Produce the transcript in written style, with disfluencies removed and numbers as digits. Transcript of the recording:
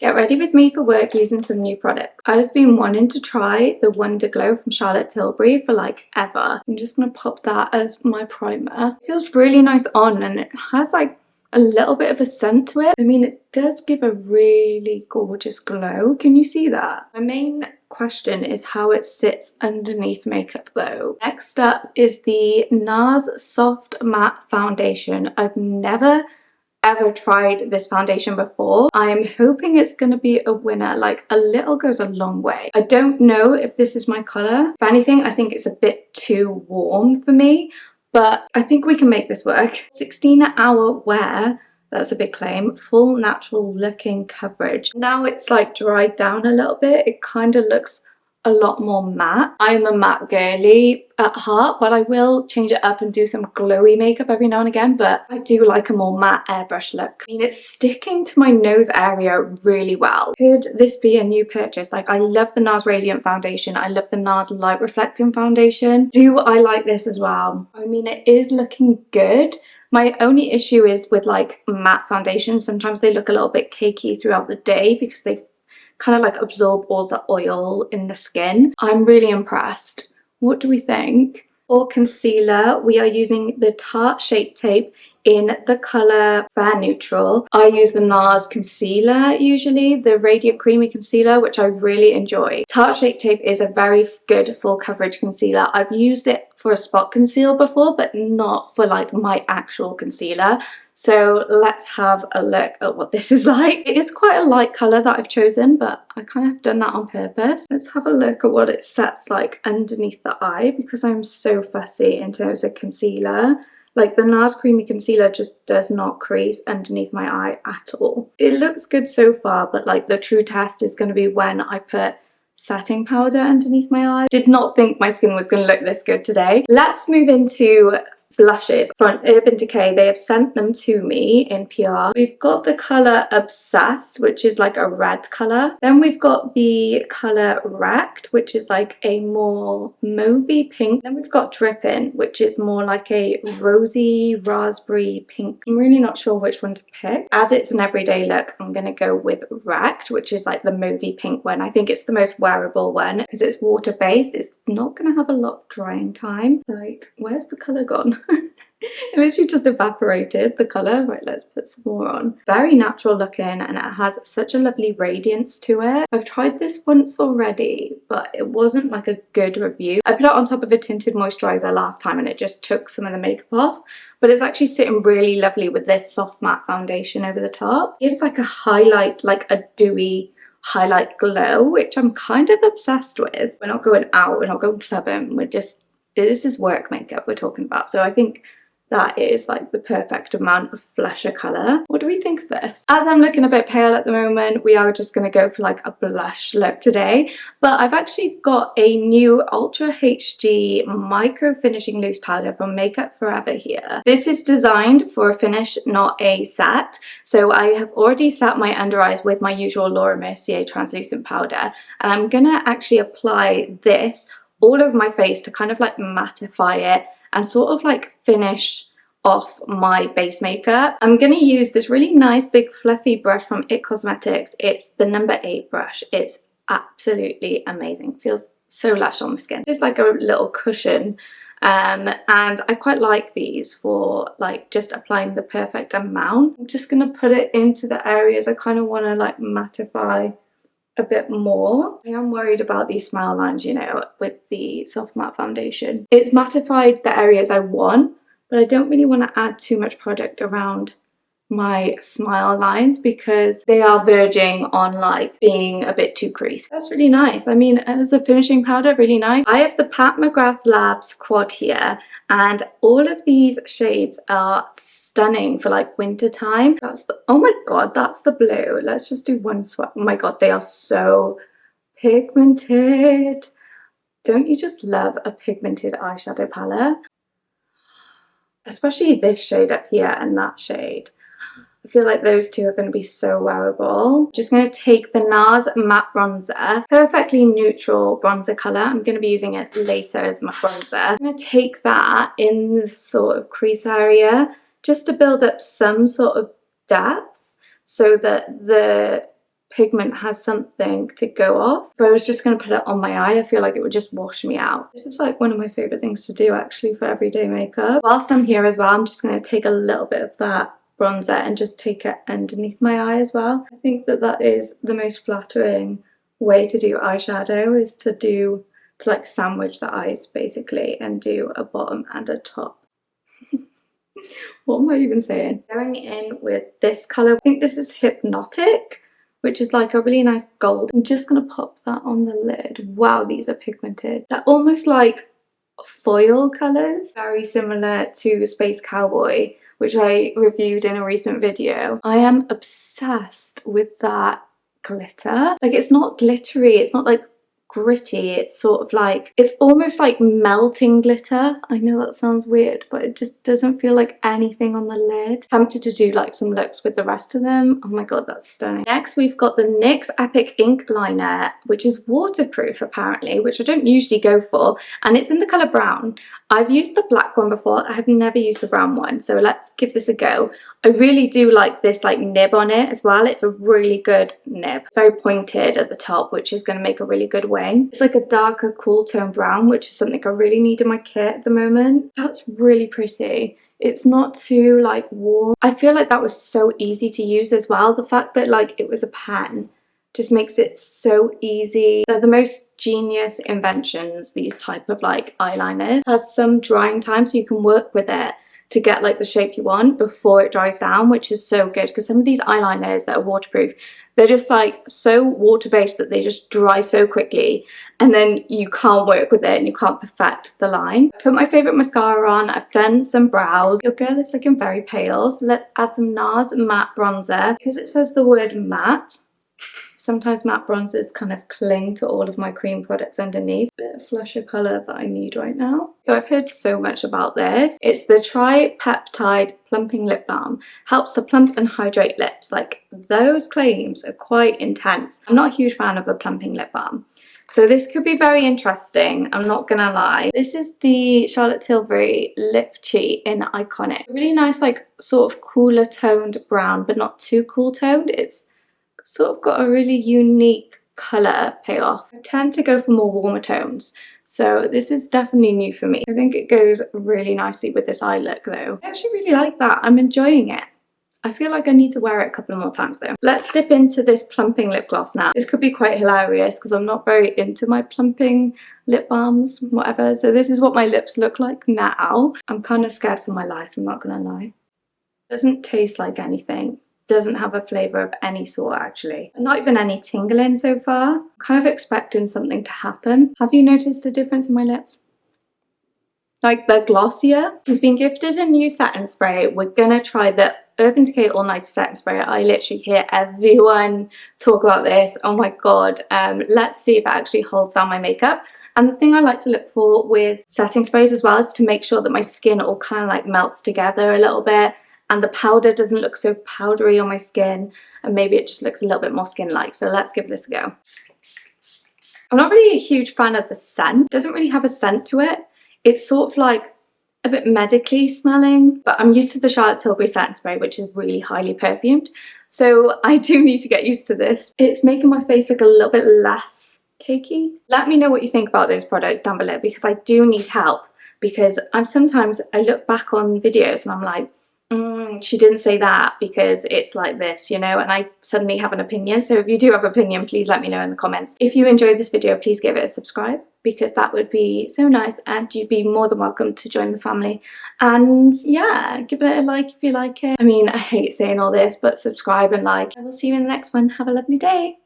Get ready with me for work using some new products. I've been wanting to try the Wonderglow from Charlotte Tilbury for like ever. I'm just going to pop that as my primer. It feels really nice on and it has like a little bit of a scent to it. I mean, it does give a really gorgeous glow. Can you see that? My main question is how it sits underneath makeup though. Next up is the Nars Soft Matte Foundation. I've never ever tried this foundation before. I'm hoping it's going to be a winner. Like, a little goes a long way. I don't know if this is my colour. If anything, I think it's a bit too warm for me, but I think we can make this work. 16-hour wear, that's a big claim. Full natural looking coverage. Now it's like dried down a little bit. It kind of looks a lot more matte. I'm a matte girly at heart, but I will change it up and do some glowy makeup every now and again, but I do like a more matte airbrush look. I mean, it's sticking to my nose area really well. Could this be a new purchase? Like, I love the Nars Radiant Foundation. I love the Nars Light Reflecting Foundation. Do I like this as well? I mean, it is looking good. My only issue is with like matte foundations. Sometimes they look a little bit cakey throughout the day because they kind of like absorb all the oil in the skin. I'm really impressed. What do we think? For concealer, we are using the Tarte Shape Tape in the colour Fair Neutral. I use the Nars concealer usually, the Radiant Creamy Concealer, which I really enjoy. Tarte Shape Tape is a very good full coverage concealer. I've used it for a spot conceal before, but not for like my actual concealer. So let's have a look at what this is like. It is quite a light colour that I've chosen, but I kind of have done that on purpose. Let's have a look at what it sets like underneath the eye, because I'm so fussy in terms of concealer. Like, the Nars Creamy Concealer just does not crease underneath my eye at all. It looks good so far, but like the true test is going to be when I put setting powder underneath my eye. Did not think my skin was going to look this good today. Let's move into blushes. From Urban Decay, they have sent them to me in PR. We've got the colour Obsessed, which is like a red colour. Then we've got the colour Wrecked, which is like a more mauvey pink. Then we've got Drippin', which is more like a rosy raspberry pink. I'm really not sure which one to pick. As it's an everyday look, I'm going to go with Wrecked, which is like the mauvey pink one. I think it's the most wearable one because it's water-based. It's not going to have a lot of drying time. Like, where's the colour gone? It literally just evaporated, the colour. Right, let's put some more on. Very natural looking and it has such a lovely radiance to it. I've tried this once already, but it wasn't like a good review. I put it on top of a tinted moisturiser last time and it just took some of the makeup off, but it's actually sitting really lovely with this soft matte foundation over the top. It gives like a highlight, like a dewy highlight glow, which I'm kind of obsessed with. We're not going out, we're not going clubbing, we're just, this is work makeup we're talking about. So I think that is like the perfect amount of flusher colour. What do we think of this? As I'm looking a bit pale at the moment, we are just going to go for like a blush look today. But I've actually got a new Ultra HD Micro Finishing Loose Powder from Makeup Forever here. This is designed for a finish, not a set. So I have already set my under eyes with my usual Laura Mercier translucent powder. And I'm going to actually apply this all over my face to kind of like mattify it and sort of like finish off my base makeup. I'm going to use this really nice big fluffy brush from IT Cosmetics. It's the number 8 brush. It's absolutely amazing. Feels so lush on the skin. It's like a little cushion and I quite like these for like just applying the perfect amount. I'm just going to put it into the areas I kind of want to like mattify a bit more. I am worried about these smile lines, you know, with the soft matte foundation. It's mattified the areas I want, but I don't really want to add too much product around my smile lines because they are verging on like being a bit too creased. That's really nice. I mean, as a finishing powder, really nice. I have the Pat McGrath Labs quad here and all of these shades are stunning for like winter time. That's the, oh my god, that's the blue. Let's just do one swap. Oh my god, they are so pigmented. Don't you just love a pigmented eyeshadow palette? Especially this shade up here and that shade. I feel like those two are going to be so wearable. Just going to take the Nars Matte Bronzer, perfectly neutral bronzer colour. I'm going to be using it later as my bronzer. I'm going to take that in the sort of crease area just to build up some sort of depth so that the pigment has something to go off. If I was just going to put it on my eye, I feel like it would just wash me out. This is like one of my favourite things to do actually for everyday makeup. Whilst I'm here as well, I'm just going to take a little bit of that bronzer and just take it underneath my eye as well. I think that that is the most flattering way to do eyeshadow, is to like sandwich the eyes basically and do a bottom and a top. What am I even saying? Going in with this colour, I think this is Hypnotic, which is like a really nice gold. I'm just going to pop that on the lid. Wow, these are pigmented. They're almost like foil colours, very similar to Space Cowboy, which I reviewed in a recent video. I am obsessed with that glitter. Like, it's not glittery, it's not like gritty, it's sort of like, it's almost like melting glitter. I know that sounds weird, but it just doesn't feel like anything on the lid. Tempted to do like some looks with the rest of them. Oh my god, that's stunning. Next we've got the NYX Epic Ink Liner, which is waterproof apparently, which I don't usually go for, and it's in the colour brown. I've used the black one before, I have never used the brown one, so let's give this a go. I really do like this like nib on it as well. It's a really good nib. Very pointed at the top, which is going to make a really good wing. It's like a darker cool tone brown, which is something I really need in my kit at the moment. That's really pretty. It's not too like warm. I feel like that was so easy to use as well. The fact that like it was a pen just makes it so easy. They're the most genius inventions, these type of like eyeliners. It has some drying time so you can work with it to get like the shape you want before it dries down, which is so good, because some of these eyeliners that are waterproof, they're just like so water-based that they just dry so quickly, and then you can't work with it and you can't perfect the line. I put my favourite mascara on, I've done some brows. Your girl is looking very pale, so let's add some Nars matte bronzer. Because it says the word matte, sometimes matte bronzers kind of cling to all of my cream products underneath. Bit of flusher colour that I need right now. So I've heard so much about this. It's the Tri-Peptide Plumping Lip Balm. Helps to plump and hydrate lips. Like, those claims are quite intense. I'm not a huge fan of a plumping lip balm, so this could be very interesting, I'm not gonna lie. This is the Charlotte Tilbury Lip Cheat in Iconic. Really nice, like sort of cooler toned brown, but not too cool toned. It's sort of got a really unique colour payoff. I tend to go for more warmer tones, so this is definitely new for me. I think it goes really nicely with this eye look though. I actually really like that, I'm enjoying it. I feel like I need to wear it a couple more times though. Let's dip into this plumping lip gloss now. This could be quite hilarious because I'm not very into my plumping lip balms, whatever. So this is what my lips look like now. I'm kind of scared for my life, I'm not gonna lie. It doesn't taste like anything. Doesn't have a flavour of any sort actually. Not even any tingling so far. I'm kind of expecting something to happen. Have you noticed a difference in my lips? Like, they're glossier. He's been gifted a new setting spray. We're gonna try the Urban Decay All Nighter setting spray. I literally hear everyone talk about this. Oh my god. Let's see if it actually holds down my makeup. And the thing I like to look for with setting sprays as well is to make sure that my skin all kind of like melts together a little bit, and the powder doesn't look so powdery on my skin, and maybe it just looks a little bit more skin-like. So let's give this a go. I'm not really a huge fan of the scent. It doesn't really have a scent to it. It's sort of like a bit medically smelling, but I'm used to the Charlotte Tilbury setting spray, which is really highly perfumed. So I do need to get used to this. It's making my face look a little bit less cakey. Let me know what you think about those products down below, because I do need help. Because sometimes I look back on videos and I'm like, she didn't say that because it's like this, you know, and I suddenly have an opinion. So if you do have an opinion, please let me know in the comments. If you enjoyed this video, please give it a subscribe, because that would be so nice, and you'd be more than welcome to join the family. And yeah, give it a like if you like it. I mean, I hate saying all this, but subscribe and like. I will see you in the next one. Have a lovely day.